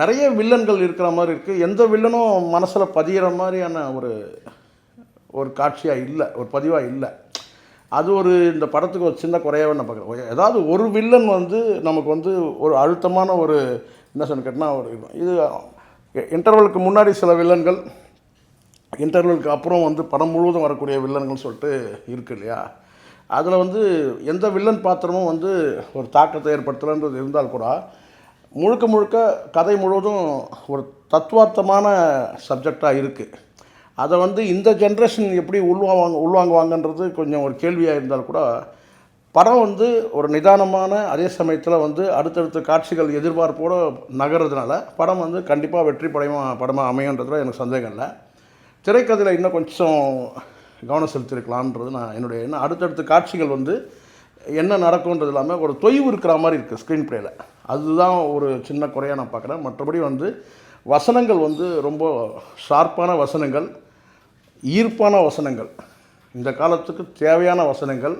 நிறைய வில்லன்கள் இருக்கிற மாதிரி இருக்குது. எந்த வில்லனும் மனசில் பதிகிற மாதிரியான ஒரு ஒரு காட்சியாக இல்லை, ஒரு பதிவாக இல்லை. அது ஒரு இந்த படத்துக்கு ஒரு சின்ன குறையாகவே நான் பார்க்குறேன். ஏதாவது ஒரு வில்லன் வந்து நமக்கு வந்து ஒரு அழுத்தமான ஒரு என்ன சொன்ன கேட்டால் ஒரு இது இன்டர்வலுக்கு முன்னாடி சில வில்லன்கள், இன்டர்வலுக்கு அப்புறம் வந்து படம் முழுவதும் வரக்கூடிய வில்லன்கள் சொல்லிட்டு இருக்குது இல்லையா? அதில் வந்து எந்த வில்லன் பாத்திரமும் வந்து ஒரு தாக்கத்தை ஏற்படுத்தலைன்றது இருந்தால் கூட முழுக்க முழுக்க கதை முழுவதும் ஒரு தத்துவார்த்தமான சப்ஜெக்டாக இருக்குது. அதை வந்து இந்த ஜென்ரேஷன் எப்படி உள்வாங்குவாங்கன்றது கொஞ்சம் ஒரு கேள்வியாக இருந்தால் கூட படம் வந்து ஒரு நிதானமான, அதே சமயத்தில் வந்து அடுத்தடுத்த காட்சிகள் எதிர்பார்ப்போடு நகர்றதுனால படம் வந்து கண்டிப்பாக வெற்றி படமாக அமையுன்றதுல எனக்கு சந்தேகம் இல்லை. திரைக்கதையில் இன்னும் கொஞ்சம் கவனம் செலுத்தியிருக்கலான்றது நான் என்னுடைய எண்ணம். அடுத்தடுத்த காட்சிகள் வந்து என்ன நடக்கும்ன்றது இல்லாமல் ஒரு தொய்வு இருக்கிற மாதிரி இருக்குது ஸ்க்ரீன் ப்ளேயில். அதுதான் ஒரு சின்ன குறையாக நான் பார்க்குறேன். மற்றபடி வந்து வசனங்கள் வந்து ரொம்ப ஷார்ப்பான வசனங்கள், ஈர்ப்பான வசனங்கள், இந்த காலத்துக்கு தேவையான வசனங்கள்.